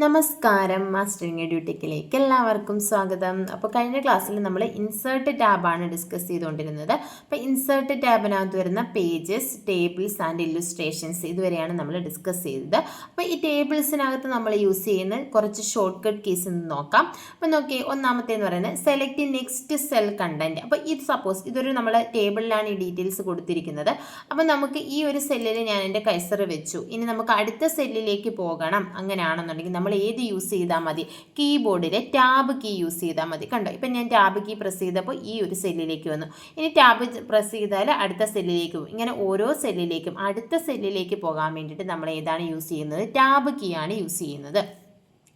നമസ്കാരം, മാസ്റ്ററിങ് എഡ്യൂടെക്കിലേക്ക് എല്ലാവർക്കും സ്വാഗതം. അപ്പോൾ കഴിഞ്ഞ ക്ലാസ്സിൽ നമ്മൾ ഇൻസേർട്ട് ടാബാണ് ഡിസ്കസ് ചെയ്തുകൊണ്ടിരുന്നത്. അപ്പോൾ ഇൻസേർട്ട് ടാബിനകത്ത് വരുന്ന പേജസ്, ടേബിൾസ് ആൻഡ് ഇല്ലുസ്ട്രേഷൻസ് ഇതുവരെയാണ് നമ്മൾ ഡിസ്കസ് ചെയ്തത്. അപ്പോൾ ഈ ടേബിൾസിനകത്ത് നമ്മൾ യൂസ് ചെയ്യുന്ന കുറച്ച് ഷോർട്ട് കട്ട് കീസ് എന്ന് നോക്കാം. അപ്പോൾ നോക്കി, ഒന്നാമത്തേന്ന് പറയുന്നത് സെലക്ട് നെക്സ്റ്റ് സെൽ കണ്ടന്റ്. അപ്പോൾ ഇത് സപ്പോസ് ഇതൊരു നമ്മൾ ടേബിളിലാണ് ഈ ഡീറ്റെയിൽസ് കൊടുത്തിരിക്കുന്നത്. അപ്പോൾ നമുക്ക് ഈ ഒരു സെല്ലിൽ ഞാൻ എൻ്റെ കൈസർ വെച്ചു. ഇനി നമുക്ക് അടുത്ത സെല്ലിലേക്ക് പോകണം. അങ്ങനെയാണെന്നുണ്ടെങ്കിൽ നമ്മൾ ഏത് യൂസ് ചെയ്താൽ മതി? കീബോർഡിലെ ടാബ് കീ യൂസ് ചെയ്താൽ മതി. കണ്ടോ, ഇപ്പം ഞാൻ ടാബ് കീ പ്രസ് ചെയ്തപ്പോൾ ഈ ഒരു സെല്ലിലേക്ക് വന്നു. ഇനി ടാബ് പ്രസ് ചെയ്താൽ അടുത്ത സെല്ലിലേക്ക് പോകും. ഇങ്ങനെ ഓരോ സെല്ലിലേക്കും അടുത്ത സെല്ലിലേക്ക് പോകാൻ വേണ്ടിയിട്ട് നമ്മൾ ഏതാണ് യൂസ് ചെയ്യുന്നത്? ടാബ് കീ ആണ് യൂസ് ചെയ്യുന്നത്.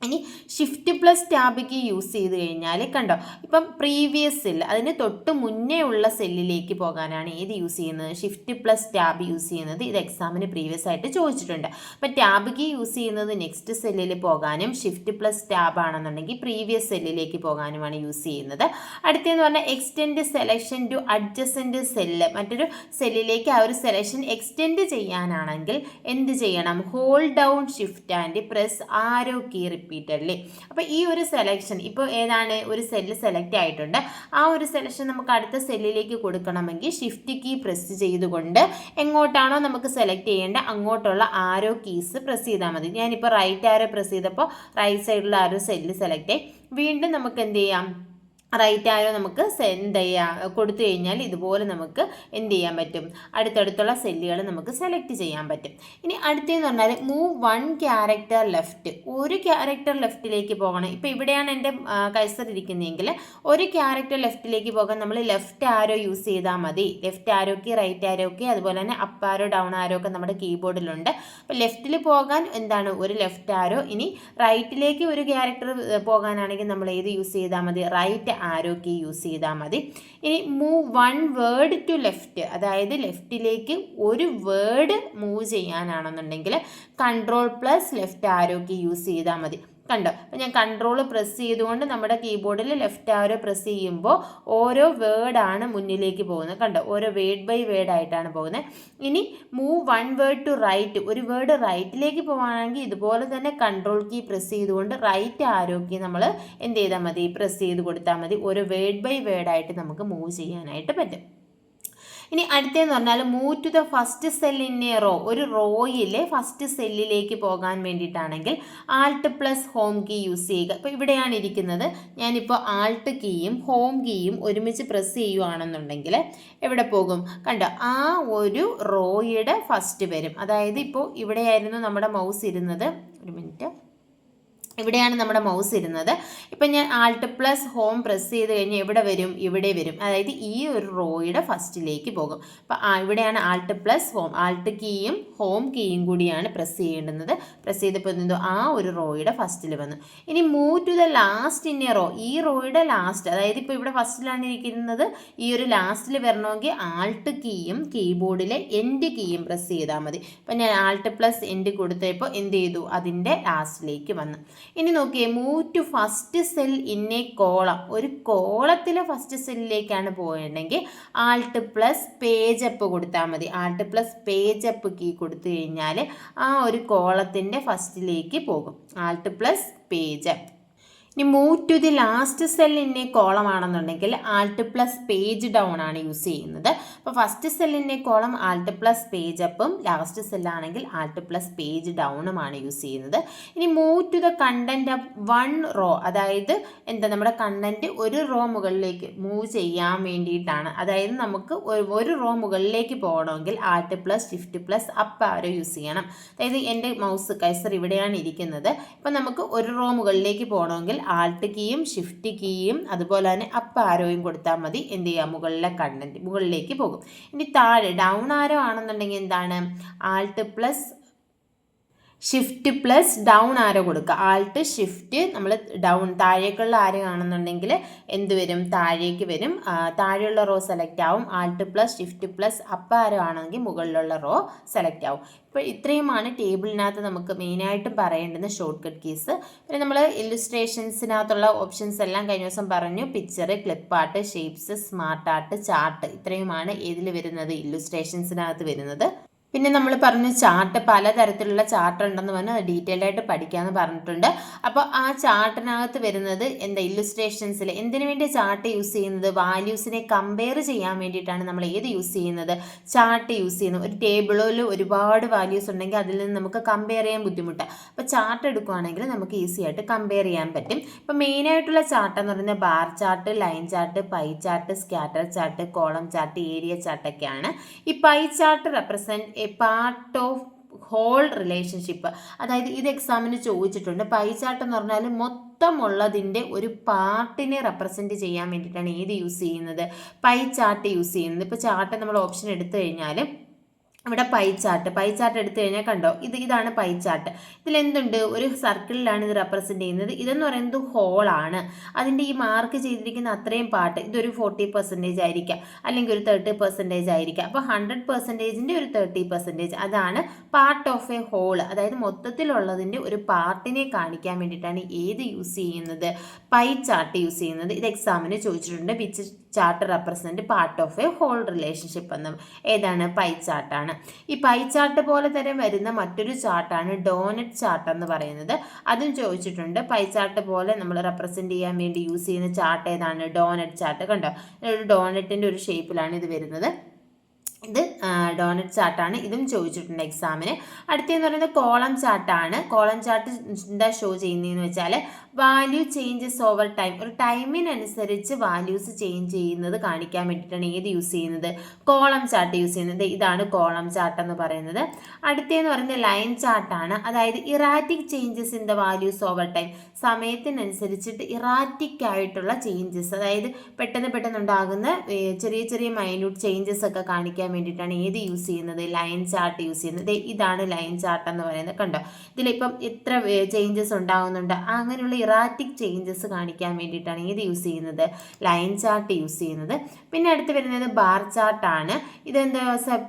ഇനി shift plus tab key use ചെയ്ത് കഴിഞ്ഞാൽ കണ്ടോ, ഇപ്പം പ്രീവിയസ് സെല്ല്, അതിന് തൊട്ട് മുന്നേ ഉള്ള സെല്ലിലേക്ക് പോകാനാണ് ഏത് യൂസ് ചെയ്യുന്നത്? ഷിഫ്റ്റ് പ്ലസ് ടാബ് യൂസ് ചെയ്യുന്നത്. ഇത് എക്സാമിന് പ്രീവിയസ് ആയിട്ട് ചോദിച്ചിട്ടുണ്ട്. അപ്പം ടാബ് കീ യൂസ് ചെയ്യുന്നത് നെക്സ്റ്റ് സെല്ലിൽ പോകാനും, ഷിഫ്റ്റ് പ്ലസ് ടാബ് ആണെന്നുണ്ടെങ്കിൽ പ്രീവിയസ് സെല്ലിലേക്ക് പോകാനുമാണ് യൂസ് ചെയ്യുന്നത്. അടുത്തതെന്ന് പറഞ്ഞാൽ extend selection to adjacent cell. മറ്റൊരു സെല്ലിലേക്ക് ആ ഒരു സെലക്ഷൻ എക്സ്റ്റെൻഡ് ചെയ്യാനാണെങ്കിൽ എന്ത് ചെയ്യണം? Hold down shift and press arrow key repeatedly. അപ്പോൾ ഈ ഒരു സെലക്ഷൻ ഇപ്പോൾ ഏതാണ്? ഒരു സെല്ല് സെലക്ട് ആയിട്ടുണ്ട്. ആ ഒരു സെലക്ഷൻ നമുക്ക് അടുത്ത സെല്ലിലേക്ക് കൊടുക്കണമെങ്കിൽ ഷിഫ്റ്റ് കീ പ്രസ് ചെയ്തുകൊണ്ട് എങ്ങോട്ടാണോ നമുക്ക് സെലക്ട് ചെയ്യേണ്ടത് അങ്ങോട്ടുള്ള ആരോ കീസ് പ്രസ് ചെയ്താൽ മതി. ഞാനിപ്പോൾ റൈറ്റ് ആരോ പ്രസ് ചെയ്തപ്പോൾ റൈറ്റ് സൈഡിലുള്ള ആ ഒരു സെല്ല് സെലക്ട് ആയി. വീണ്ടും നമുക്ക് എന്ത് ചെയ്യാം? റൈറ്റ് ആരോ നമുക്ക് എന്ത് ചെയ്യാം കൊടുത്തു കഴിഞ്ഞാൽ ഇതുപോലെ നമുക്ക് എന്ത് ചെയ്യാൻ പറ്റും? അടുത്തടുത്തുള്ള സെല്ലുകൾ നമുക്ക് സെലക്ട് ചെയ്യാൻ പറ്റും. ഇനി അടുത്തതെന്ന് പറഞ്ഞാൽ മൂവ് വൺ ക്യാരക്ടർ ലെഫ്റ്റ്. ഒരു ക്യാരക്ടർ ലെഫ്റ്റിലേക്ക് പോകണം. ഇപ്പോൾ ഇവിടെയാണ് എൻ്റെ കഴ്സർ ഇരിക്കുന്നതെങ്കിൽ ഒരു ക്യാരക്ടർ ലെഫ്റ്റിലേക്ക് പോകാൻ നമ്മൾ ലെഫ്റ്റ് ആരോ യൂസ് ചെയ്താൽ മതി. ലെഫ്റ്റ് ആരോക്ക്, റൈറ്റ് ആരോക്ക്, അതുപോലെ തന്നെ അപ്പ് ആരോ, ഡൗൺ ആരോ ഒക്കെ നമ്മുടെ കീബോർഡിലുണ്ട്. അപ്പോൾ ലെഫ്റ്റിൽ പോകാൻ എന്താണ്? ഒരു ലെഫ്റ്റ് ആരോ. ഇനി റൈറ്റിലേക്ക് ഒരു ക്യാരക്ടർ പോകാനാണെങ്കിൽ നമ്മൾ ഏത് യൂസ് ചെയ്താൽ മതി? റൈറ്റ് ആരോ കീ യൂസ് ചെയ്താൽ മതി. ഇനി move one word to left, അതായത് ലെഫ്റ്റിലേക്ക് ഒരു വേർഡ് മൂവ് ചെയ്യാനാണെന്നുണ്ടെങ്കിൽ control plus left arrow key use ചെയ്താൽ മതി. കണ്ടോ, അപ്പോൾ ഞാൻ കൺട്രോൾ പ്രസ് ചെയ്തുകൊണ്ട് നമ്മുടെ കീബോർഡിൽ ലെഫ്റ്റ് ആരോ പ്രസ് ചെയ്യുമ്പോൾ ഓരോ വേർഡാണ് മുന്നിലേക്ക് പോകുന്നത്. കണ്ടോ, ഓരോ വേർഡ് ബൈ വേർഡ് ആയിട്ടാണ് പോകുന്നത്. ഇനി move one word to right, ഒരു വേർഡ് റൈറ്റിലേക്ക് പോകാനാണെങ്കിൽ ഇതുപോലെ തന്നെ കൺട്രോൾ കീ പ്രസ് ചെയ്തുകൊണ്ട് റൈറ്റ് ആരോ കീ നമ്മൾ എന്ത് ചെയ്താൽ മതി? പ്രസ് ചെയ്ത് കൊടുത്താൽ മതി. ഓരോ വേർഡ് ബൈ വേർഡായിട്ട് നമുക്ക് മൂവ് ചെയ്യാനായിട്ട് പറ്റും. ഇനി അടുത്തതെന്ന് പറഞ്ഞാൽ move to the first cell in a row. ഒരു റോയിലെ ഫസ്റ്റ് സെല്ലിലേക്ക് പോകാൻ വേണ്ടിയിട്ടാണെങ്കിൽ alt plus home key use ചെയ്യുക. ഇപ്പോൾ ഇവിടെയാണ് ഇരിക്കുന്നത്. ഞാനിപ്പോൾ ആൾട്ട് കീയും ഹോം കീയും ഒരുമിച്ച് പ്രസ് ചെയ്യുകയാണെന്നുണ്ടെങ്കിൽ എവിടെ പോകും? കണ്ടോ, ആ ഒരു റോയുടെ ഫസ്റ്റ് വരും. അതായത് ഇപ്പോൾ ഇവിടെയായിരുന്നു നമ്മുടെ മൗസ് ഇരുന്നത്. ഒരു മിനിറ്റ്, ഇവിടെയാണ് നമ്മുടെ മൗസ് ഇരുന്നത്. ഇപ്പം ഞാൻ ആൾട്ട് പ്ലസ് ഹോം പ്രസ് ചെയ്ത് കഴിഞ്ഞാൽ എവിടെ വരും? ഇവിടെ വരും. അതായത് ഈ ഒരു റോയുടെ ഫസ്റ്റിലേക്ക് പോകും. അപ്പം ഇവിടെയാണ് ആൾട്ട് പ്ലസ് ഹോം, ആൾട്ട് കീയും ഹോം കീയും കൂടിയാണ് പ്രസ് ചെയ്യേണ്ടുന്നത്. പ്രസ് ചെയ്തപ്പോൾ എന്തോ ആ ഒരു റോയുടെ ഫസ്റ്റിൽ വന്നു. ഇനി move to the last in a row. ഈ റോയുടെ ലാസ്റ്റ്, അതായത് ഇപ്പോൾ ഇവിടെ ഫസ്റ്റിലാണ് ഇരിക്കുന്നത്. ഈ ഒരു ലാസ്റ്റിൽ വരണമെങ്കിൽ ആൾട്ട് കീയും കീബോർഡിലെ എൻഡ് കീയും പ്രസ് ചെയ്താൽ മതി. അപ്പം ഞാൻ ആൾട്ട് പ്ലസ് എൻഡ് കൊടുത്തപ്പോൾ എന്ത് ചെയ്തു? അതിൻ്റെ ലാസ്റ്റിലേക്ക് വന്നു. ഇനി നോക്കിയേ, move to first cell in a column. ഒരു കോളത്തിലെ ഫസ്റ്റ് സെല്ലിലേക്കാണ് പോയിട്ടുണ്ടെങ്കിൽ ആൾട്ട് പ്ലസ് പേജ് അപ്പ് കൊടുത്താൽ മതി. Alt plus page up key കൊടുത്തു കഴിഞ്ഞാൽ ആ ഒരു കോളത്തിൻ്റെ ഫസ്റ്റിലേക്ക് പോകും. Alt plus page up. ഇനി move to the last cell in a column ആണെന്നുണ്ടെങ്കിൽ ആൾട്ട് പ്ലസ് പേജ് ഡൗൺ ആണ് യൂസ് ചെയ്യുന്നത്. അപ്പോൾ ഫസ്റ്റ് സെല്ലിൻ്റെ കോളം ആൾട്ട് പ്ലസ് പേജ് അപ്പും, ലാസ്റ്റ് സെല്ലാണെങ്കിൽ ആൾട്ട് പ്ലസ് പേജ് ഡൗണുമാണ് യൂസ് ചെയ്യുന്നത്. ഇനി move to the content of one row, അതായത് എന്താ, നമ്മുടെ കണ്ടന്റ് ഒരു റോ മുകളിലേക്ക് മൂവ് ചെയ്യാൻ വേണ്ടിയിട്ടാണ്. അതായത് നമുക്ക് ഒരു റോ മുകളിലേക്ക് പോകണമെങ്കിൽ alt plus shift plus up arrow use ചെയ്യണം. അതായത് എൻ്റെ മൗസ് കഴ്സർ ഇവിടെയാണ് ഇരിക്കുന്നത്. ഇപ്പം നമുക്ക് ഒരു റോ മുകളിലേക്ക് പോകണമെങ്കിൽ ആൾട്ട് കീയും ഷിഫ്റ്റ് കീയും അതുപോലെ തന്നെ അപ്പ് ആരോയും കൊടുത്താൽ മതി. എന്ത് ചെയ്യുക? മുകളിലെ കണ്ടന്റ് മുകളിലേക്ക് പോകും. ഇനി താഴെ ഡൗൺ ആരോ ആണെന്നുണ്ടെങ്കിൽ എന്താണ്? Alt plus shift plus down arrow കൊടുക്കുക. ആൾട്ട് ഷിഫ്റ്റ് നമ്മൾ ഡൗൺ, താഴേക്കുള്ള ആരോ ആണെന്നുണ്ടെങ്കിൽ എന്ത് വരും? താഴേക്ക് വരും. താഴെയുള്ള റോ സെലക്ട് ആവും. Alt plus shift plus up arrow ആണെങ്കിൽ മുകളിലുള്ള റോ സെലക്ട് ആവും. ഇപ്പോൾ ഇത്രയുമാണ് ടേബിളിനകത്ത് നമുക്ക് മെയിനായിട്ടും പറയേണ്ടുന്ന ഷോർട്ട് കട്ട് കീസ്. പിന്നെ നമ്മൾ ഇല്ലുസ്ട്രേഷൻസിനകത്തുള്ള ഓപ്ഷൻസ് എല്ലാം കഴിഞ്ഞ ദിവസം പറഞ്ഞു. Picture, clip art, shapes, smart art, chart, ഇത്രയുമാണ് ഏതിൽ വരുന്നത്? ഇല്ലുസ്ട്രേഷൻസിനകത്ത് വരുന്നത്. പിന്നെ നമ്മൾ പറഞ്ഞു ചാർട്ട്, പലതരത്തിലുള്ള ചാർട്ട് ഉണ്ടെന്ന് പറഞ്ഞു, അത് ഡീറ്റെയിൽ ആയിട്ട് പഠിക്കാമെന്ന് പറഞ്ഞിട്ടുണ്ട്. അപ്പോൾ ആ ചാർട്ടിനകത്ത് വരുന്നത് എന്താ, ഇല്ലുസ്ട്രേഷൻസിൽ എന്തിനു വേണ്ടി ചാർട്ട് യൂസ് ചെയ്യുന്നത്, വാല്യൂസിനെ കമ്പയർ ചെയ്യാൻ വേണ്ടിയിട്ടാണ് നമ്മൾ ഏത് യൂസ് ചെയ്യുന്നത്, ചാർട്ട് യൂസ് ചെയ്യുന്നത്. ഒരു ടേബിളിൽ ഒരുപാട് വാല്യൂസ് ഉണ്ടെങ്കിൽ അതിൽ നിന്ന് നമുക്ക് കമ്പയർ ചെയ്യാൻ ബുദ്ധിമുട്ടാണ്. അപ്പോൾ ചാർട്ട് എടുക്കുകയാണെങ്കിൽ നമുക്ക് ഈസി ആയിട്ട് കമ്പയർ ചെയ്യാൻ പറ്റും. ഇപ്പോൾ മെയിനായിട്ടുള്ള ചാർട്ട് എന്ന് പറയുന്നത് bar chart, line chart, pie chart, scatter chart, column chart, area ചാർട്ടൊക്കെയാണ്. ഈ pie chart represent a part of whole relationship. അതായത് ഇത് എക്സാമിന് ചോദിച്ചിട്ടുണ്ട്. പൈ ചാർട്ട് എന്ന് പറഞ്ഞാൽ മൊത്തമുള്ളതിൻ്റെ ഒരു പാർട്ടിനെ റെപ്രസെൻറ്റ് ചെയ്യാൻ വേണ്ടിയിട്ടാണ് ഏത് യൂസ് ചെയ്യുന്നത്, പൈ ചാർട്ട് യൂസ് ചെയ്യുന്നത്. ഇപ്പോൾ ചാർട്ട് നമ്മൾ ഓപ്ഷൻ എടുത്തു കഴിഞ്ഞാൽ ഇവിടെ പൈ ചാർട്ട് എടുത്തു കഴിഞ്ഞാൽ കണ്ടോ, ഇതാണ് പൈ ചാർട്ട്. ഇതിലെന്തുണ്ട്, ഒരു സർക്കിളിലാണ് ഇത് റെപ്രസെൻറ്റ് ചെയ്യുന്നത്. ഇതെന്ന് പറയുന്നത് ഹോളാണ്. അതിൻ്റെ ഈ മാർക്ക് ചെയ്തിരിക്കുന്ന അത്രയും പാർട്ട്, ഇതൊരു 40% ആയിരിക്കാം, അല്ലെങ്കിൽ ഒരു 30% ആയിരിക്കാം. അപ്പോൾ 100%ൻ്റെ ഒരു 30%, അതാണ് പാർട്ട് ഓഫ് എ ഹോൾ. അതായത് മൊത്തത്തിലുള്ളതിൻ്റെ ഒരു പാർട്ടിനെ കാണിക്കാൻ വേണ്ടിയിട്ടാണ് ഏത് യൂസ് ചെയ്യുന്നത്, പൈ ചാർട്ട് യൂസ് ചെയ്യുന്നത്. ഇത് എക്സാമിന് ചോദിച്ചിട്ടുണ്ട്. Which chart represent part of a whole relationship എന്ന്. ഏതാണ്, പൈ ചാർട്ടാണ്. ഈ പൈ ചാർട്ട് പോലെ തന്നെ വരുന്ന മറ്റൊരു ചാർട്ടാണ് ഡോനറ്റ് ചാർട്ട് എന്ന് പറയുന്നത്. അതും ചോദിച്ചിട്ടുണ്ട്. പൈ ചാർട്ട് പോലെ നമ്മൾ റെപ്രസെൻറ്റ് ചെയ്യാൻ വേണ്ടി യൂസ് ചെയ്യുന്ന ചാർട്ട് ഏതാണ്, ഡോനറ്റ് ചാർട്ട്. കണ്ടോ, ഒരു ഡോനറ്റിൻ്റെ ഒരു ഷേപ്പിലാണ് ഇത് വരുന്നത്. ഇത് ഡോനറ്റ് ചാർട്ടാണ്. ഇതും ചോദിച്ചിട്ടുണ്ട് എക്സാമിന്. അടുത്തതെന്ന് പറയുന്നത് കോളം ചാർട്ടാണ്. കോളം ചാർട്ട് എന്താ ഷോ ചെയ്യുന്നതെന്ന് വെച്ചാൽ വാല്യൂ ചേഞ്ചസ് ഓവർ ടൈം. ഒരു ടൈമിനനുസരിച്ച് വാല്യൂസ് ചേഞ്ച് ചെയ്യുന്നത് കാണിക്കാൻ വേണ്ടിയിട്ടാണ് ഏത് യൂസ് ചെയ്യുന്നത്, കോളം ചാർട്ട് യൂസ് ചെയ്യുന്നത്. ഇതാണ് കോളം ചാർട്ട് എന്ന് പറയുന്നത്. അടുത്തതെന്ന് പറയുന്നത് ലൈൻ ചാർട്ടാണ്. അതായത് erratic changes in the values over time. സമയത്തിനനുസരിച്ചിട്ട് ഇറാറ്റിക് ആയിട്ടുള്ള ചേഞ്ചസ്, അതായത് പെട്ടെന്ന് ഉണ്ടാകുന്ന ചെറിയ ചെറിയ മൈന്യൂട്ട് ചേഞ്ചസ് ഒക്കെ കാണിക്കാൻ വേണ്ടിയിട്ടാണ് ഏത് യൂസ് ചെയ്യുന്നത്, ലൈൻ ചാർട്ട് യൂസ് ചെയ്യുന്നത്. ഇതാണ് ലൈൻ ചാർട്ട് എന്ന് പറയുന്നത്. കണ്ടോ, ഇതിലിപ്പം എത്ര ചേഞ്ചസ് ഉണ്ടാകുന്നുണ്ട്, അങ്ങനെയുള്ള ഇറാറ്റിക് ചേഞ്ചസ് കാണിക്കാൻ വേണ്ടിയിട്ടാണ് ഏത് യൂസ് ചെയ്യുന്നത്, ലൈൻ ചാർട്ട് യൂസ് ചെയ്യുന്നത്. പിന്നെ അടുത്ത് വരുന്നത് ബാർ ചാർട്ടാണ്. ഇതെന്താ,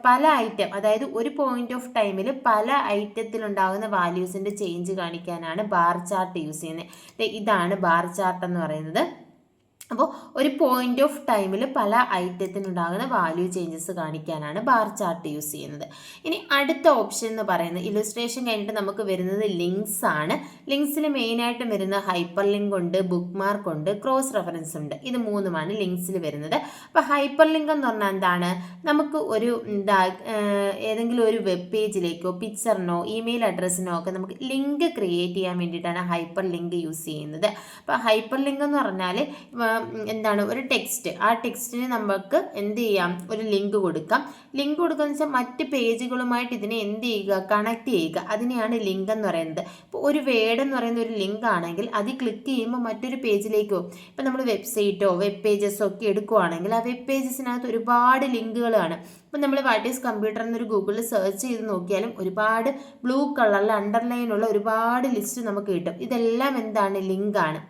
പല ഐറ്റം, അതായത് ഒരു പോയിന്റ് ഓഫ് ടൈമിൽ പല ഐറ്റത്തിലുണ്ടാകുന്ന വാല്യൂസിൻ്റെ ചേഞ്ച് കാണിക്കാനാണ് ബാർ ചാർട്ട് യൂസ് ചെയ്യുന്നത്. ഇതാണ് ബാർ ചാർട്ട് എന്ന് പറയുന്നത്. അപ്പോൾ ഒരു പോയിന്റ് ഓഫ് ടൈമിൽ പല ഐറ്റത്തിനുണ്ടാകുന്ന വാല്യൂ ചേഞ്ചസ് കാണിക്കാനാണ് ബാർ ചാർട്ട് യൂസ് ചെയ്യുന്നത്. ഇനി അടുത്ത ഓപ്ഷൻ എന്ന് പറയുന്നത് ഇല്ലുസ്ട്രേഷൻ കഴിഞ്ഞിട്ട് നമുക്ക് വരുന്നത് ലിങ്ക്സ് ആണ്. ലിങ്ക്സിൽ മെയിനായിട്ടും വരുന്ന ഹൈപ്പർ ലിങ്ക് ഉണ്ട്, ബുക്ക് മാർക്ക് ഉണ്ട്, ക്രോസ് റെഫറൻസ് ഉണ്ട്. ഇത് മൂന്നുമാണ് ലിങ്ക്സിൽ വരുന്നത്. അപ്പോൾ ഹൈപ്പർ ലിങ്ക് എന്ന് പറഞ്ഞാൽ എന്താണ്, നമുക്ക് ഒരു ഏതെങ്കിലും ഒരു വെബ് പേജിലേക്കോ പിക്ചറിനോ ഇമെയിൽ അഡ്രസ്സിനോ ഒക്കെ നമുക്ക് ലിങ്ക് ക്രിയേറ്റ് ചെയ്യാൻ വേണ്ടിയിട്ടാണ് ഹൈപ്പർ ലിങ്ക് യൂസ് ചെയ്യുന്നത്. അപ്പോൾ ഹൈപ്പർ ലിങ്ക് എന്ന് പറഞ്ഞാൽ എന്താണ്, ഒരു ടെക്സ്റ്റ്, ആ ടെക്സ്റ്റിന് നമുക്ക് എന്ത് ചെയ്യാം, ഒരു ലിങ്ക് കൊടുക്കാം. ലിങ്ക് കൊടുക്കുകയെന്ന് വെച്ചാൽ മറ്റ് പേജുകളുമായിട്ട് ഇതിനെ എന്ത് ചെയ്യുക, കണക്ട് ചെയ്യുക. അതിനെയാണ് ലിങ്ക് എന്ന് പറയുന്നത്. ഇപ്പോൾ ഒരു വേർഡ് എന്ന് പറയുന്ന ഒരു ലിങ്ക് ആണെങ്കിൽ അത് ക്ലിക്ക് ചെയ്യുമ്പോൾ മറ്റൊരു പേജിലേക്ക് പോകും. ഇപ്പോൾ നമ്മൾ വെബ്സൈറ്റോ വെബ് പേജസോ ഒക്കെ എടുക്കുകയാണെങ്കിൽ ആ വെബ് പേജസിനകത്ത് ഒരുപാട് ലിങ്കുകളാണ്. ഇപ്പം നമ്മൾ വാട്ട് ഈസ് കമ്പ്യൂട്ടർ എന്നൊരു ഗൂഗിളിൽ സെർച്ച് ചെയ്ത് നോക്കിയാലും ഒരുപാട് ബ്ലൂ കളറിൽ അണ്ടർലൈനുള്ള ഒരുപാട് ലിസ്റ്റ് നമുക്ക് കിട്ടും. ഇതെല്ലാം എന്താണ്, ലിങ്കാണ്.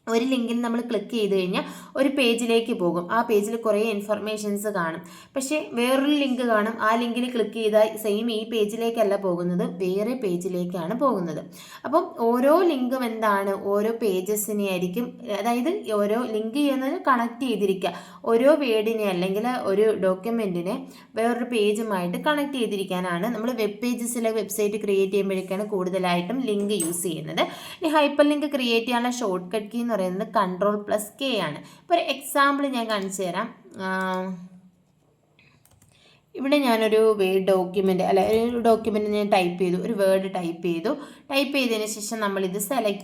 ഒരു ലിങ്കിൽ നമ്മൾ ക്ലിക്ക് ചെയ്ത് കഴിഞ്ഞാൽ ഒരു പേജിലേക്ക് പോകും. ആ പേജിൽ കുറേ ഇൻഫർമേഷൻസ് കാണും. പക്ഷേ വേറൊരു ലിങ്ക് കാണും. ആ ലിങ്കിൽ ക്ലിക്ക് ചെയ്താൽ സെയിം ഈ പേജിലേക്കല്ല പോകുന്നത്, വേറെ പേജിലേക്കാണ് പോകുന്നത്. അപ്പം ഓരോ ലിങ്കും എന്താണ്, ഓരോ പേജസിനെ ആയിരിക്കും, അതായത് ഓരോ ലിങ്ക് ചെയ്യുന്നത് കണക്ട് ചെയ്തിരിക്കുക. ഓരോ വേർഡിനെ അല്ലെങ്കിൽ ഒരു ഡോക്യുമെൻറ്റിനെ വേറൊരു പേജുമായിട്ട് കണക്ട് ചെയ്തിരിക്കാനാണ് നമ്മൾ വെബ് പേജസിലെ വെബ്സൈറ്റ് ക്രിയേറ്റ് ചെയ്യുമ്പോഴേക്കാണ് കൂടുതലായിട്ടും ലിങ്ക് യൂസ് ചെയ്യുന്നത്. ഈ ഹൈപ്പർ ലിങ്ക് ക്രിയേറ്റ് ചെയ്യാനുള്ള ഷോർട്ട് കട്ട് കീ എന്ന് പറയുന്നത് Ctrl+K ആണ്. ഇപ്പോൾ ഒരു എക്സാമ്പിൾ ഞാൻ കാണിച്ചു തരാം. ഇവിടെ ഞാനൊരു വേർഡ് ഡോക്യുമെൻ്റ് ഒരു ഡോക്യുമെൻ്റ് ഞാൻ ടൈപ്പ് ചെയ്തു, ഒരു വേർഡ് ടൈപ്പ് ചെയ്തതിന് ശേഷം നമ്മളിത് സെലക്ട്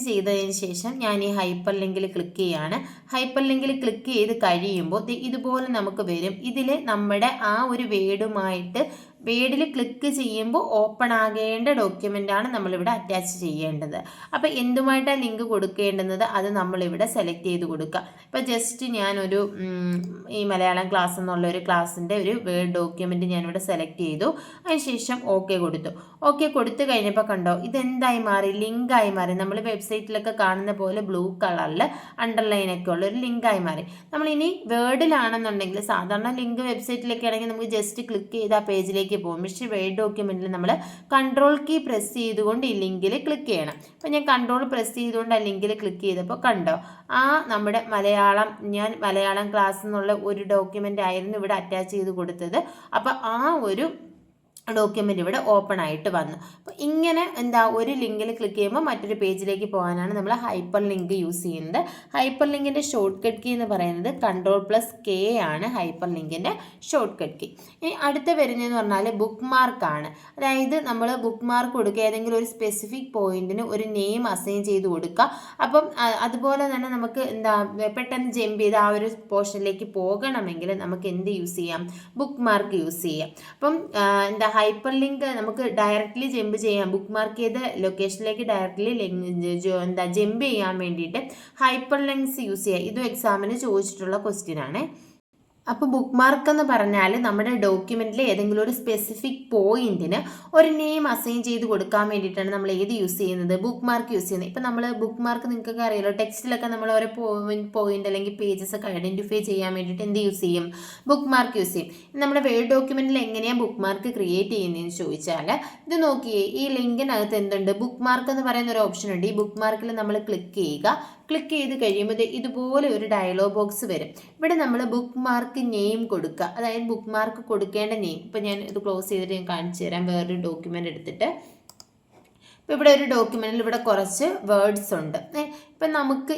ചെയ്തതിന് ശേഷം ഞാൻ ഈ ഹൈപ്പർ ലിങ്കിൽ ക്ലിക്ക് ചെയ്യാണ്. ഹൈപ്പർ ലിങ്കിൽ ക്ലിക്ക് ചെയ്ത് കഴിയുമ്പോൾ ഇതുപോലെ നമുക്ക് വരും. ഇതിൽ നമ്മുടെ ആ ഒരു വേർഡിൽ ക്ലിക്ക് ചെയ്യുമ്പോൾ ഓപ്പൺ ആകേണ്ട ഡോക്യുമെൻ്റാണ് നമ്മളിവിടെ അറ്റാച്ച് ചെയ്യേണ്ടത്. അപ്പോൾ എന്തുമായിട്ടാണ് ലിങ്ക് കൊടുക്കേണ്ടുന്നത് അത് നമ്മളിവിടെ സെലക്ട് ചെയ്ത് കൊടുക്കുക. ഇപ്പോൾ ജസ്റ്റ് ഞാനൊരു ഈ മലയാളം ക്ലാസ് എന്നുള്ള ഒരു ക്ലാസ്സിൻ്റെ ഒരു വേർഡ് ഡോക്യുമെൻറ്റ് ഞാനിവിടെ സെലക്ട് ചെയ്തു. അതിനുശേഷം ഓക്കെ കൊടുത്തു കഴിഞ്ഞപ്പോൾ കണ്ടോ, ഇതെന്തായി മാറി, ലിങ്കായി മാറി. നമ്മൾ വെബ്സൈറ്റിലൊക്കെ കാണുന്ന പോലെ ബ്ലൂ കളറിൽ അണ്ടർലൈനൊക്കെ ഉള്ള ഒരു ലിങ്കായി മാറി. നമ്മളിനി വേർഡിലാണെന്നുണ്ടെങ്കിൽ, സാധാരണ ലിങ്ക് വെബ്സൈറ്റിലൊക്കെ ആണെങ്കിൽ നമുക്ക് ജസ്റ്റ് ക്ലിക്ക് ചെയ്ത് ആ പേജിലേക്ക് പേജിലേക്ക് പോകും. പക്ഷേ വേർഡ് ഡോക്യുമെൻറ്റിൽ നമ്മൾ കൺട്രോൾ കീ പ്രസ് ചെയ്തുകൊണ്ട് ഈ ലിങ്കിൽ ക്ലിക്ക് ചെയ്യണം. അപ്പോൾ ഞാൻ കൺട്രോൾ പ്രസ് ചെയ്തുകൊണ്ട് ആ ലിങ്കിൽ ക്ലിക്ക് ചെയ്തപ്പോൾ കണ്ടോ, ആ നമ്മുടെ ഞാൻ മലയാളം ക്ലാസ് എന്നുള്ള ഒരു ഡോക്യുമെൻ്റ് ആയിരുന്നു ഇവിടെ അറ്റാച്ച് ചെയ്ത് കൊടുത്തത്. അപ്പോൾ ആ ഒരു ഡോക്യുമെൻ്റ് ഇവിടെ ഓപ്പൺ ആയിട്ട് വന്നു. അപ്പോൾ ഇങ്ങനെ ഒരു ലിങ്കിൽ ക്ലിക്ക് ചെയ്യുമ്പോൾ മറ്റൊരു പേജിലേക്ക് പോകാനാണ് നമ്മൾ ഹൈപ്പർ ലിങ്ക് യൂസ് ചെയ്യുന്നത്. ഹൈപ്പർ ലിങ്കിൻ്റെ ഷോർട്ട് കട്ട് കീ എന്ന് പറയുന്നത് Ctrl+K ആണ് ഹൈപ്പർ ലിങ്കിൻ്റെ ഷോർട്ട് കട്ട് കീ. ഇനി അടുത്ത വരുന്നതെന്ന് പറഞ്ഞാൽ ബുക്ക് മാർക്കാണ്. അതായത് നമ്മൾ ബുക്ക് മാർക്ക് കൊടുക്കുക, ഏതെങ്കിലും ഒരു സ്പെസിഫിക് പോയിന്റിന് ഒരു നെയിം അസൈൻ ചെയ്ത് കൊടുക്കുക. അപ്പം അതുപോലെ തന്നെ നമുക്ക് പെട്ടെന്ന് ജമ്പ് ചെയ്ത് ആ ഒരു പോർഷനിലേക്ക് പോകണമെങ്കിൽ നമുക്ക് എന്ത് യൂസ് ചെയ്യാം, ബുക്ക് മാർക്ക് യൂസ് ചെയ്യാം. അപ്പം ഹൈപ്പർ ലിങ്ക് നമുക്ക് ഡയറക്റ്റ്ലി ജമ്പ് ചെയ്യാം, ബുക്ക് മാർക്ക് ചെയ്ത ലൊക്കേഷനിലേക്ക് ഡയറക്റ്റ്ലി ജമ്പ് ചെയ്യാൻ വേണ്ടിയിട്ട് ഹൈപ്പർ ലിങ്ക്സ് യൂസ് ചെയ്യുക. ഇതും എക്സാമിന് ചോദിച്ചിട്ടുള്ള ക്വസ്റ്റ്യൻ ആണ്. അപ്പോൾ ബുക്ക് മാർക്ക് എന്ന് പറഞ്ഞാൽ നമ്മുടെ ഡോക്യുമെൻറ്റിൽ ഏതെങ്കിലും ഒരു സ്പെസിഫിക് പോയിന്റിന് ഒരു നെയിം അസൈൻ ചെയ്ത് കൊടുക്കാൻ വേണ്ടിയിട്ടാണ് നമ്മൾ ഏത് യൂസ് ചെയ്യുന്നത്, ബുക്ക് മാർക്ക് യൂസ് ചെയ്യുന്നത്. ഇപ്പം നമ്മൾ ബുക്ക് മാർക്ക് നിങ്ങൾക്കൊക്കെ അറിയാലോ, ടെക്സ്റ്റിലൊക്കെ നമ്മൾ ഓരോ പോയിന്റ് അല്ലെങ്കിൽ പേജസ് ഒക്കെ ഐഡൻറ്റിഫൈ ചെയ്യാൻ വേണ്ടിയിട്ട് എന്ത് യൂസ് ചെയ്യും, ബുക്ക് മാർക്ക് യൂസ് ചെയ്യും. നമ്മുടെ വേർഡ് ഡോക്യുമെൻറ്റിൽ എങ്ങനെയാണ് ബുക്ക് മാർക്ക് ക്രിയേറ്റ് ചെയ്യുന്നതെന്ന് ചോദിച്ചാൽ ഇത് നോക്കിയേ, ഈ ലിങ്കിനകത്ത് എന്തുണ്ട്, ബുക്ക് മാർക്ക് എന്ന് പറയുന്ന ഒരു ഓപ്ഷൻ ഉണ്ട്. ഈ ബുക്ക് മാർക്കിൽ നമ്മൾ ക്ലിക്ക് ചെയ്യുക. ക്ലിക്ക് ചെയ്ത് കഴിയുമ്പോൾ ഇതുപോലെ ഒരു ഡയലോഗ് ബോക്സ് വരും. ഇവിടെ നമ്മൾ ബുക്ക് മാർക്ക് നെയിം കൊടുക്കുക, അതായത് ബുക്ക് മാർക്ക് കൊടുക്കേണ്ട നെയിം. ഇപ്പം ഞാൻ ഇത് ക്ലോസ് ചെയ്തിട്ട് ഞാൻ കാണിച്ചു തരാം, വേറൊരു ഡോക്യുമെൻ്റ് എടുത്തിട്ട്. ഇപ്പോൾ ഇവിടെ ഒരു ഡോക്യുമെൻറ്റിൽ ഇവിടെ കുറച്ച് വേർഡ്സ് ഉണ്ട്. ഇപ്പം നമുക്ക്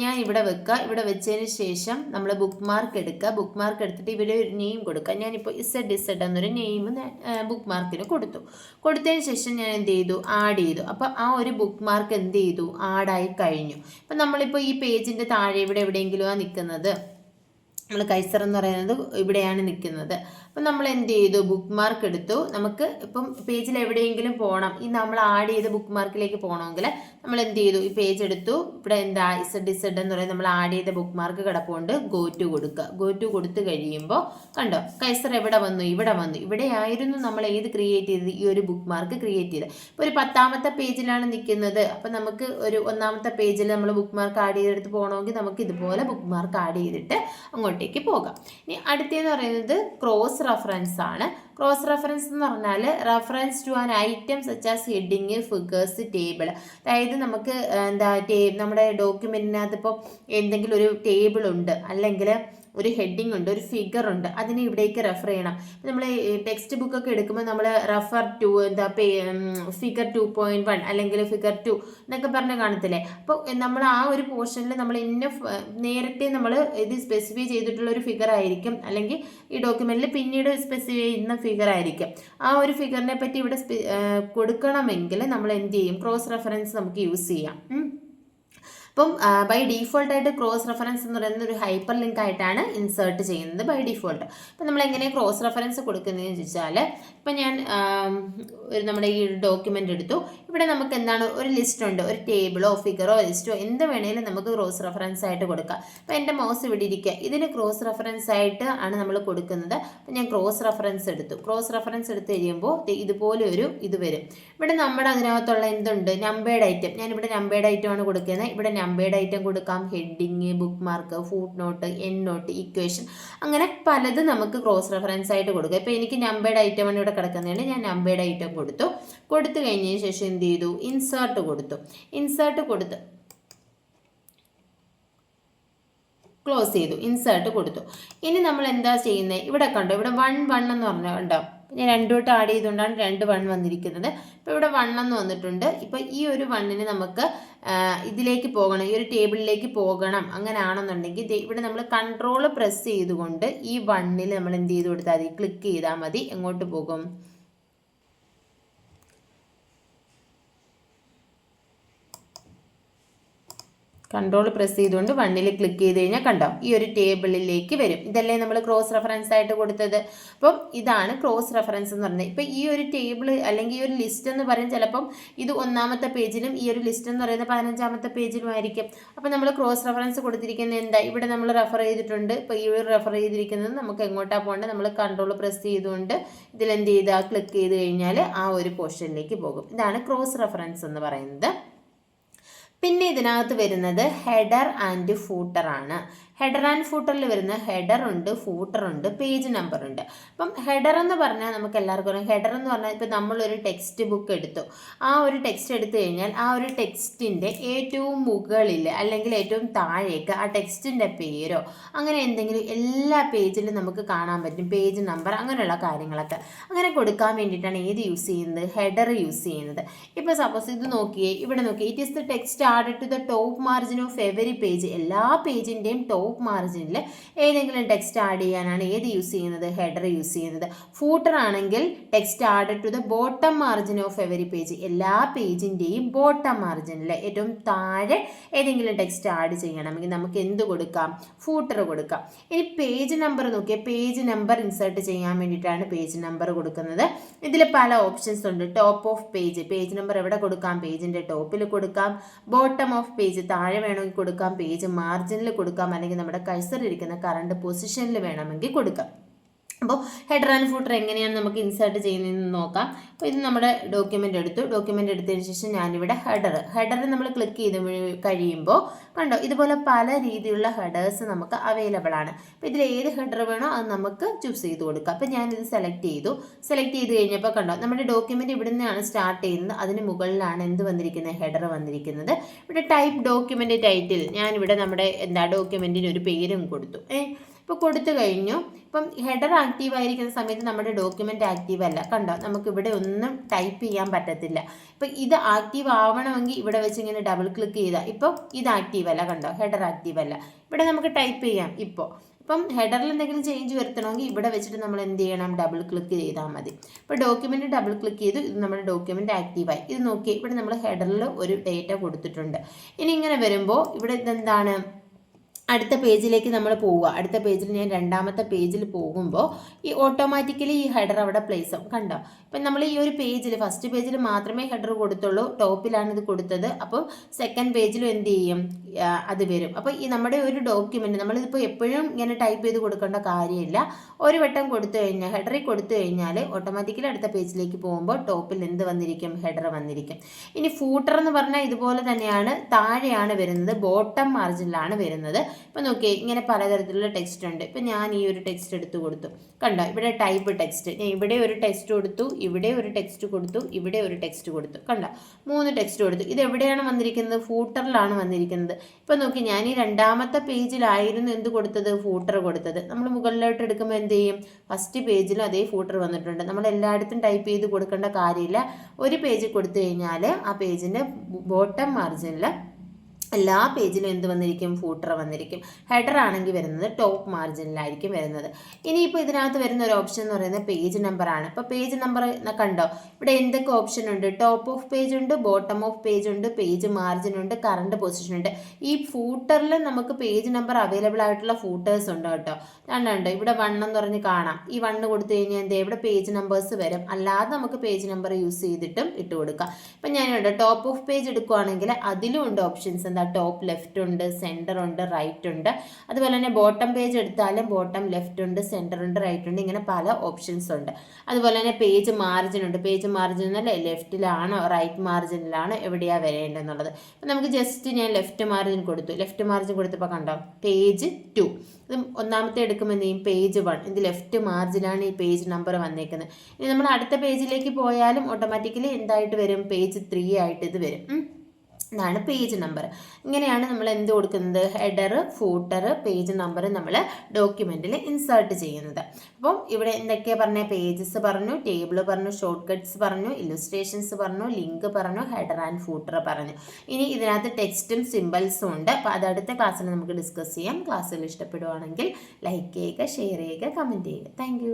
ഞാൻ ഇവിടെ വെക്കുക. ഇവിടെ വെച്ചതിന് ശേഷം നമ്മൾ ബുക്ക് മാർക്ക് എടുക്കുക. ബുക്ക് മാർക്ക് എടുത്തിട്ട് ഇവിടെ ഒരു നെയിം കൊടുക്കുക. ഞാനിപ്പോൾ ഇസഡ് എന്നൊരു നെയിം ബുക്ക് മാർക്കിന് കൊടുത്തതിന് ശേഷം ഞാൻ എന്ത് ചെയ്തു, ആഡ് ചെയ്തു. അപ്പോൾ ആ ഒരു ബുക്ക് മാർക്ക് എന്ത് ചെയ്തു, ആഡായി കഴിഞ്ഞു. അപ്പം നമ്മളിപ്പോൾ ഈ പേജിൻ്റെ താഴെ ഇവിടെ എവിടെയെങ്കിലുമാണ് നിൽക്കുന്നത്, നമ്മൾ കൈസർ എന്ന് പറയുന്നത് ഇവിടെയാണ് നിൽക്കുന്നത്. അപ്പം നമ്മൾ എന്ത് ചെയ്തു, ബുക്ക് മാർക്ക് എടുത്തു. നമുക്ക് ഇപ്പം പേജിൽ എവിടെയെങ്കിലും പോകണം, ഈ നമ്മൾ ആഡ് ചെയ്ത ബുക്ക് മാർക്കിലേക്ക് പോകണമെങ്കിൽ നമ്മൾ എന്ത് ചെയ്തു, ഈ പേജ് എടുത്തു. ഇവിടെ ഇസഡ് എന്ന് പറയുന്നത് നമ്മൾ ആഡ് ചെയ്ത ബുക്ക് മാർക്ക് കിടപ്പുണ്ട്, ഗോ ടു കൊടുക്കുക. ഗോ ടു കൊടുത്തു കഴിയുമ്പോൾ കണ്ടോ, കൈസർ എവിടെ വന്നു, ഇവിടെ വന്നു. ഇവിടെയായിരുന്നു നമ്മൾ ഏത് ക്രിയേറ്റ് ചെയ്തത്, ഈ ഒരു ബുക്ക് മാർക്ക് ക്രിയേറ്റ് ചെയ്തത്. ഇപ്പോൾ ഒരു 10ാമത്തെ പേജിലാണ് നിൽക്കുന്നത്. അപ്പം നമുക്ക് ഒരു 1ാമത്തെ പേജിൽ നമ്മൾ ബുക്ക് മാർക്ക് ആഡ് ചെയ്തെടുത്ത് പോകണമെങ്കിൽ നമുക്ക് ഇതുപോലെ ബുക്ക് മാർക്ക് ആഡ് ചെയ്തിട്ട് അങ്ങോട്ടേക്ക് പോകാം. ഇനി അടുത്തതെന്ന് പറയുന്നത് ക്രോസ് റെഫറൻസ് ആണ്. ക്രോസ് റെഫറൻസ് എന്ന് പറഞ്ഞാൽ reference to an item such as heading, figures, table. അതായത് നമുക്ക് നമ്മുടെ ഡോക്യുമെൻറ്റിനകത്ത് ഇപ്പോൾ എന്തെങ്കിലും ഒരു ടേബിൾ ഉണ്ട്, അല്ലെങ്കിൽ ഒരു ഹെഡിങ് ഉണ്ട്, ഒരു ഫിഗർ ഉണ്ട്, അതിന് ഇവിടേക്ക് റെഫർ ചെയ്യണം. നമ്മൾ ടെക്സ്റ്റ് ബുക്കൊക്കെ എടുക്കുമ്പോൾ നമ്മൾ റെഫർ ടു ഫിഗർ 2.1 അല്ലെങ്കിൽ ഫിഗർ 2 എന്നൊക്കെ പറഞ്ഞ് കാണത്തില്ലേ. അപ്പോൾ നമ്മൾ ആ ഒരു പോർഷനിൽ നമ്മൾ നേരത്തെ നമ്മൾ ഇത് സ്പെസിഫൈ ചെയ്തിട്ടുള്ള ഒരു ഫിഗർ ആയിരിക്കും, അല്ലെങ്കിൽ ഈ ഡോക്യുമെൻറ്റിൽ പിന്നീട് സ്പെസിഫൈ ചെയ്യുന്ന ഫിഗർ ആയിരിക്കും. ആ ഒരു ഫിഗറിനെ പറ്റി ഇവിടെ കൊടുക്കണമെങ്കിൽ നമ്മൾ എന്ത് ചെയ്യും, ക്രോസ് റെഫറൻസ് നമുക്ക് യൂസ് ചെയ്യാം. അപ്പം ബൈ ഡീഫോൾട്ടായിട്ട് ക്രോസ് റെഫറൻസ് എന്ന് പറയുന്നത് ഒരു ഹൈപ്പർ ലിങ്ക് ആയിട്ടാണ് ഇൻസേർട്ട് ചെയ്യുന്നത് ബൈ ഡീഫോൾട്ട്. അപ്പം നമ്മൾ എങ്ങനെ ക്രോസ് റെഫറൻസ് കൊടുക്കുന്നതെന്ന് ചോദിച്ചാൽ, ഇപ്പം ഞാൻ നമ്മുടെ ഈ ഡോക്യുമെൻ്റ് എടുത്തു. ഇവിടെ നമുക്ക് എന്താണ്, ഒരു ലിസ്റ്റ് ഉണ്ട്, ഒരു ടേബിളോ ഫിഗറോ ലിസ്റ്റോ എന്ത് വേണേലും നമുക്ക് ക്രോസ് റെഫറൻസ് ആയിട്ട് കൊടുക്കാം. അപ്പം എൻ്റെ മൗസ് ഇവിടെ ഇരിക്കുക, ഇതിന് ക്രോസ് റെഫറൻസ് ആയിട്ട് ആണ് നമ്മൾ കൊടുക്കുന്നത്. അപ്പം ഞാൻ ക്രോസ് റെഫറൻസ് എടുത്തു. ക്രോസ് റെഫറൻസ് എടുത്ത് കഴിയുമ്പോൾ ഇതുപോലെ ഒരു ഇത് വരും. ഇവിടെ നമ്മുടെ അതിനകത്തുള്ള എന്തുണ്ട്, നമ്പേർഡ് ഐറ്റം. ഞാനിവിടെ നമ്പേർഡ് ഐറ്റം ആണ് കൊടുക്കുന്നത്. ഇവിടെ നമ്പേർഡ് ഐറ്റം കൊടുക്കാം, heading, bookmark, footnote, endnote, equation, അങ്ങനെ പലതും നമുക്ക് ക്രോസ് റെഫറൻസ് ആയിട്ട് കൊടുക്കാം. ഇപ്പോൾ എനിക്ക് നമ്പേർഡ് ഐറ്റം ആണ് ഇവിടെ കിടക്കുന്നതുകൊണ്ട് ഞാൻ നമ്പേർഡ് ഐറ്റം കൊടുത്തു കഴിഞ്ഞതിന് ശേഷം എന്ത് ചെയ്തു, ഇൻസേർട്ട് കൊടുത്തു ക്ലോസ് ചെയ്തു, ഇൻസേർട്ട് കൊടുത്തു. ഇനി നമ്മൾ എന്താ ചെയ്യുന്നത്, ഇവിടെ കണ്ടോ, ഇവിടെ 1 എന്ന് പറഞ്ഞാൽ കണ്ടോ, ഞാൻ 2 തൊട്ട് ആഡ് ചെയ്തുകൊണ്ടാണ് 2 1 വന്നിരിക്കുന്നത്. ഇപ്പോൾ ഇവിടെ 1 എന്ന് വന്നിട്ടുണ്ട്. ഇപ്പോൾ ഈ ഒരു 1ന് നമുക്ക് ഇതിലേക്ക് പോകണം, ഈ ഒരു ടേബിളിലേക്ക് പോകണം. അങ്ങനെയാണെന്നുണ്ടെങ്കിൽ ഇവിടെ നമ്മൾ കൺട്രോൾ പ്രസ് ചെയ്തുകൊണ്ട് ഈ 1ൽ നമ്മൾ എന്ത് ചെയ്ത് കൊടുത്താൽ മതി, ക്ലിക്ക് ചെയ്താൽ മതി. എങ്ങോട്ട് പോകും, കൺട്രോൾ പ്രസ് ചെയ്തുകൊണ്ട് 1ൽ ക്ലിക്ക് ചെയ്ത് കഴിഞ്ഞാൽ കണ്ടോ, ഈ ഒരു ടേബിളിലേക്ക് വരും. ഇതല്ലേ നമ്മൾ ക്രോസ് റെഫറൻസ് ആയിട്ട് കൊടുത്തത്. അപ്പം ഇതാണ് ക്രോസ് റെഫറൻസ് എന്ന് പറയുന്നത്. ഇപ്പം ഈ ഒരു ടേബിൾ അല്ലെങ്കിൽ ഈ ഒരു ലിസ്റ്റ് എന്ന് പറയും, ചിലപ്പം ഇത് 1ാമത്തെ പേജിലും ഈ ഒരു ലിസ്റ്റ് എന്ന് പറയുന്നത് 15ാമത്തെ പേജിലും ആയിരിക്കും. അപ്പം നമ്മൾ ക്രോസ് റെഫറൻസ് കൊടുത്തിരിക്കുന്നത് എന്താ, ഇവിടെ നമ്മൾ റെഫർ ചെയ്തിട്ടുണ്ട്. ഇപ്പോൾ ഈ ഒരു റെഫർ ചെയ്തിരിക്കുന്നത് നമുക്ക് എങ്ങോട്ടാണ് പോകേണ്ടത്, നമ്മൾ കൺട്രോൾ പ്രസ് ചെയ്തുകൊണ്ട് ഇതിലെന്ത് ചെയ്താൽ ക്ലിക്ക് ചെയ്ത് കഴിഞ്ഞാൽ ആ ഒരു പോർഷനിലേക്ക് പോകും. ഇതാണ് ക്രോസ് റെഫറൻസ് എന്ന് പറയുന്നത്. പിന്നെ ഇതിനകത്ത് വരുന്നത് ഹെഡർ ആൻഡ് ഫൂട്ടർ ആണ്. ഹെഡർ ആൻഡ് ഫൂട്ടറിൽ വരുന്ന ഹെഡർ ഉണ്ട്, ഫൂട്ടർ ഉണ്ട്, പേജ് നമ്പർ ഉണ്ട്. അപ്പം ഹെഡർ എന്ന് പറഞ്ഞാൽ നമുക്ക് എല്ലാവർക്കും അറിയാം. ഹെഡർ എന്ന് പറഞ്ഞാൽ ഇപ്പോൾ നമ്മളൊരു ടെക്സ്റ്റ് ബുക്ക് എടുത്തു, ആ ഒരു ടെക്സ്റ്റ് എടുത്തു കഴിഞ്ഞാൽ ആ ഒരു ടെക്സ്റ്റിൻ്റെ ഏറ്റവും മുകളിൽ അല്ലെങ്കിൽ ഏറ്റവും താഴേക്ക് ആ ടെക്സ്റ്റിൻ്റെ പേരോ അങ്ങനെ എന്തെങ്കിലും എല്ലാ പേജിലും നമുക്ക് കാണാൻ പറ്റും, പേജ് നമ്പർ അങ്ങനെയുള്ള കാര്യങ്ങളൊക്കെ. അങ്ങനെ കൊടുക്കാൻ വേണ്ടിയിട്ടാണ് ഏത് യൂസ് ചെയ്യുന്നത്, ഹെഡർ യൂസ് ചെയ്യുന്നത്. ഇപ്പോൾ സപ്പോസ് ഇത് നോക്കിയേ, ഇവിടെ നോക്കിയേ, it is the text added to the top margin of every page. എല്ലാ പേജിൻ്റെയും ടോപ്പ് മാർജിനിൽ ഏതെങ്കിലും ടെക്സ്റ്റ് ആഡ് ചെയ്യാനാണ് ഏത് യൂസ് ചെയ്യുന്നത്, ഹെഡർ യൂസ് ചെയ്യുന്നത്. ഫൂട്ടർ ആണെങ്കിൽ text added to the bottom margin of every page. എല്ലാ പേജിൻ്റെയും ബോട്ടം മാർജിനിൽ ഏറ്റവും താഴെ ഏതെങ്കിലും ടെക്സ്റ്റ് ആഡ് ചെയ്യണമെങ്കിൽ നമുക്ക് എന്ത് കൊടുക്കാം, ഫൂട്ടർ കൊടുക്കാം. ഇനി പേജ് നമ്പർ നോക്കിയാൽ പേജ് നമ്പർ ഇൻസേർട്ട് ചെയ്യാൻ വേണ്ടിയിട്ടാണ് പേജ് നമ്പർ കൊടുക്കുന്നത്. ഇതിൽ പല ഓപ്ഷൻസ് ഉണ്ട്. Top of page, page number എവിടെ കൊടുക്കാം, പേജിൻ്റെ ടോപ്പിൽ കൊടുക്കാം. ബോട്ടം ഓഫ് പേജ്, താഴെ വേണമെങ്കിൽ കൊടുക്കാം. പേജ് മാർജിനിൽ കൊടുക്കാം, അല്ലെങ്കിൽ നമ്മുടെ കഴ്സർ ഇരിക്കുന്ന കറണ്ട് പൊസിഷനിൽ വേണമെങ്കിൽ കൊടുക്കാം. അപ്പോൾ ഹെഡർ ആൻഡ് ഫൂട്ടർ എങ്ങനെയാണ് നമുക്ക് ഇൻസേർട്ട് ചെയ്യുന്നതെന്ന് നോക്കാം. അപ്പോൾ ഇത് നമ്മുടെ ഡോക്യുമെൻ്റ് എടുത്തു. ഡോക്യുമെൻ്റ് എടുത്തതിന് ശേഷം ഞാനിവിടെ ഹെഡർ നമ്മൾ ക്ലിക്ക് ചെയ്ത് കഴിയുമ്പോൾ കണ്ടോ, ഇതുപോലെ പല രീതിയിലുള്ള ഹെഡേഴ്സ് നമുക്ക് അവൈലബിൾ ആണ്. അപ്പോൾ ഇതിൽ ഏത് ഹെഡർ വേണോ അത് നമുക്ക് ചൂസ് ചെയ്ത് കൊടുക്കാം. അപ്പോൾ ഞാനിത് സെലക്ട് ചെയ്ത് കഴിഞ്ഞപ്പോൾ കണ്ടോ, നമ്മുടെ ഡോക്യുമെൻ്റ് ഇവിടെ നിന്നാണ് സ്റ്റാർട്ട് ചെയ്യുന്നത്. അതിന് മുകളിലാണ് എന്ത് വന്നിരിക്കുന്നത്, ഹെഡർ വന്നിരിക്കുന്നത്. ഇവിടെ ടൈപ്പ് ഡോക്യുമെൻ്റ് ടൈറ്റിൽ ഞാനിവിടെ നമ്മുടെ ഡോക്യുമെൻറ്റിന് ഒരു പേരും കൊടുത്തു. ഇപ്പോൾ കൊടുത്തു കഴിഞ്ഞു. ഇപ്പം ഹെഡർ ആക്റ്റീവ് ആയിരിക്കുന്ന സമയത്ത് നമ്മുടെ ഡോക്യുമെൻ്റ് ആക്റ്റീവ് അല്ല. കണ്ടോ, നമുക്കിവിടെ ഒന്നും ടൈപ്പ് ചെയ്യാൻ പറ്റത്തില്ല. ഇപ്പം ഇത് ആക്റ്റീവ് ആവണമെങ്കിൽ ഇവിടെ വെച്ച് ഇങ്ങനെ ഡബിൾ ക്ലിക്ക് ചെയ്താൽ ഇപ്പം ഇത് ആക്റ്റീവ് അല്ല. കണ്ടോ, ഹെഡർ ആക്റ്റീവ് അല്ല. ഇവിടെ നമുക്ക് ടൈപ്പ് ചെയ്യാം. ഇപ്പം ഹെഡറിൽ എന്തെങ്കിലും ചേഞ്ച് വരുത്തണമെങ്കിൽ ഇവിടെ വെച്ചിട്ട് നമ്മൾ എന്ത് ചെയ്യണം, ഡബിൾ ക്ലിക്ക് ചെയ്താൽ മതി. ഇപ്പോൾ ഡോക്യുമെൻ്റ് ഡബിൾ ക്ലിക്ക് ചെയ്തു, ഇത് നമ്മുടെ ഡോക്യുമെൻ്റ് ആക്റ്റീവായി. ഇത് നോക്കി, ഇവിടെ നമ്മൾ ഹെഡറിൽ ഒരു ഡേറ്റ കൊടുത്തിട്ടുണ്ട്. ഇനി ഇങ്ങനെ വരുമ്പോൾ ഇവിടെ ഇതെന്താണ്, അടുത്ത പേജിലേക്ക് നമ്മൾ പോവുക. അടുത്ത പേജിൽ ഞാൻ രണ്ടാമത്തെ പേജിൽ പോകുമ്പോൾ ഈ ഓട്ടോമാറ്റിക്കലി ഈ ഹെഡർ അവിടെ പ്ലേസ് ആവും. കണ്ടോ, ഇപ്പം നമ്മൾ ഈ ഒരു പേജിൽ ഫസ്റ്റ് പേജിൽ മാത്രമേ ഹെഡർ കൊടുത്തുള്ളൂ, ടോപ്പിലാണ് ഇത് കൊടുത്തത്. അപ്പോൾ സെക്കൻഡ് പേജിലും എന്ത് ചെയ്യും, അത് വരും. അപ്പോൾ ഈ നമ്മുടെ ഒരു ഡോക്യുമെൻ്റ് നമ്മളിതിപ്പോൾ എപ്പോഴും ഇങ്ങനെ ടൈപ്പ് ചെയ്ത് കൊടുക്കേണ്ട കാര്യമില്ല. ഒരു വട്ടം കൊടുത്തു കഴിഞ്ഞാൽ, ഹെഡറിൽ കൊടുത്തു കഴിഞ്ഞാൽ ഓട്ടോമാറ്റിക്കലി അടുത്ത പേജിലേക്ക് പോകുമ്പോൾ ടോപ്പിൽ എന്ത് വന്നിരിക്കും, ഹെഡർ വന്നിരിക്കും. ഇനി ഫൂട്ടർ എന്ന് പറഞ്ഞാൽ ഇതുപോലെ തന്നെയാണ്, താഴെയാണ് വരുന്നത്, ബോട്ടം മാർജിനിലാണ് വരുന്നത്. ഇപ്പം നോക്കിയേ, ഇങ്ങനെ പലതരത്തിലുള്ള ടെക്സ്റ്റ് ഉണ്ട്. ഇപ്പം ഞാൻ ഈ ഒരു ടെക്സ്റ്റ് എടുത്ത് കൊടുത്തു. കണ്ടോ, ഇവിടെ ടൈപ്പ് ടെക്സ്റ്റ്, ഞാൻ ഇവിടെ ഒരു ടെക്സ്റ്റ് കൊടുത്തു, ഇവിടെ ഒരു ടെക്സ്റ്റ് കൊടുത്തു, ഇവിടെ ഒരു ടെക്സ്റ്റ് കൊടുത്തു. കണ്ടോ, 3 ടെക്സ്റ്റ് കൊടുത്തു. ഇത് എവിടെയാണ് വന്നിരിക്കുന്നത്, ഫൂട്ടറിലാണ് വന്നിരിക്കുന്നത്. ഇപ്പം നോക്കി, ഞാൻ ഈ രണ്ടാമത്തെ പേജിലായിരുന്നു എന്ത് കൊടുത്തത്, ഫൂട്ടർ കൊടുത്തത്. നമ്മൾ മുകളിലോട്ട് എടുക്കുമ്പോൾ എന്ത് ചെയ്യും, ഫസ്റ്റ് പേജിലും അതേ ഫൂട്ടർ വന്നിട്ടുണ്ട്. നമ്മൾ എല്ലായിടത്തും ടൈപ്പ് ചെയ്ത് കൊടുക്കേണ്ട കാര്യമില്ല. ഒരു പേജിൽ കൊടുത്തു കഴിഞ്ഞാൽ ആ പേജിൻ്റെ ബോട്ടം മാർജിനിൽ എല്ലാ പേജിലും എന്ത് വന്നിരിക്കും, ഫൂട്ടർ വന്നിരിക്കും. ഹെഡർ ആണെങ്കിൽ വരുന്നത് ടോപ്പ് മാർജിനിലായിരിക്കും വരുന്നത്. ഇനിയിപ്പോൾ ഇതിനകത്ത് വരുന്ന ഒരു ഓപ്ഷൻ എന്ന് പറയുന്നത് പേജ് നമ്പറാണ്. ഇപ്പോൾ പേജ് നമ്പർ കണ്ടോ, ഇവിടെ എന്തൊക്കെ ഓപ്ഷൻ ഉണ്ട്, ടോപ്പ് ഓഫ് പേജ് ഉണ്ട്, ബോട്ടം ഓഫ് പേജ് ഉണ്ട്, പേജ് മാർജിൻ ഉണ്ട്, കറണ്ട് പൊസിഷൻ ഉണ്ട്. ഈ ഫൂട്ടറിൽ നമുക്ക് പേജ് നമ്പർ അവൈലബിൾ ആയിട്ടുള്ള ഫൂട്ടേഴ്സ് ഉണ്ട് കേട്ടോ. കണ്ടോ, ഇവിടെ 1 എന്ന് പറഞ്ഞ് കാണാം. ഈ 1 കൊടുത്തു കഴിഞ്ഞാൽ എന്താ, ഇവിടെ പേജ് നമ്പേഴ്സ് വരും. അല്ലാതെ നമുക്ക് പേജ് നമ്പർ യൂസ് ചെയ്തിട്ടും ഇട്ട് കൊടുക്കാം. ഇപ്പം ഞാനിവിടെ ടോപ്പ് ഓഫ് പേജ് എടുക്കുകയാണെങ്കിൽ അതിലും ഉണ്ട് ഓപ്ഷൻസ്. ടോപ്പ് ലെഫ്റ്റ് ഉണ്ട്, സെൻറ്റർ ഉണ്ട്, റൈറ്റ് ഉണ്ട്. അതുപോലെ തന്നെ ബോട്ടം പേജ് എടുത്താലും ബോട്ടം ലെഫ്റ്റ് ഉണ്ട്, സെൻറ്റർ ഉണ്ട്, റൈറ്റ് ഉണ്ട്. ഇങ്ങനെ പല ഓപ്ഷൻസ് ഉണ്ട്. അതുപോലെ തന്നെ പേജ് മാർജിൻ ഉണ്ട്. പേജ് മാർജിൻ എന്നല്ലേ, ലെഫ്റ്റിലാണോ റൈറ്റ് മാർജിനിലാണോ എവിടെയാണ് വരേണ്ടതെന്നുള്ളത്. അപ്പം നമുക്ക് ജസ്റ്റ് ഞാൻ ലെഫ്റ്റ് മാർജിൻ കൊടുത്തു. ലെഫ്റ്റ് മാർജിൻ കൊടുത്തപ്പോൾ കണ്ടോ, പേജ് 2. ഇത് ഒന്നാമത്തെ എടുക്കുമ്പോൾ എന്ത് ചെയ്യും, പേജ് 1. ഇത് ലെഫ്റ്റ് മാർജിനാണ് ഈ പേജ് നമ്പർ വന്നേക്കുന്നത്. ഇനി നമ്മൾ അടുത്ത പേജിലേക്ക് പോയാലും ഓട്ടോമാറ്റിക്കലി എന്തായിട്ട് വരും, പേജ് 3 ആയിട്ട് ഇത് വരും. ഇതാണ് പേജ് നമ്പർ. ഇങ്ങനെയാണ് നമ്മൾ എന്ത് കൊടുക്കുന്നത്, ഹെഡർ, ഫൂട്ടർ, പേജ് നമ്പർ നമ്മൾ ഡോക്യുമെൻറ്റിൽ ഇൻസേർട്ട് ചെയ്യുന്നത്. അപ്പം ഇവിടെ എന്തൊക്കെയാണ് പറഞ്ഞ, പേജസ് പറഞ്ഞു, ടേബിൾ പറഞ്ഞു, ഷോർട്ട് കട്ട്സ് പറഞ്ഞു, ഇല്ലുസ്ട്രേഷൻസ് പറഞ്ഞു, ലിങ്ക് പറഞ്ഞു, ഹെഡർ ആൻഡ് ഫൂട്ടർ പറഞ്ഞു. ഇനി ഇതിനകത്ത് ടെക്സ്റ്റും സിമ്പിൾസും ഉണ്ട്. അപ്പോൾ അത് അടുത്ത ക്ലാസ്സിൽ നമുക്ക് ഡിസ്കസ് ചെയ്യാം. ക്ലാസ്സുകൾ ഇഷ്ടപ്പെടുവാണെങ്കിൽ ലൈക്ക് ചെയ്യുക, ഷെയർ ചെയ്യുക, കമൻറ്റ് ചെയ്യുക. താങ്ക്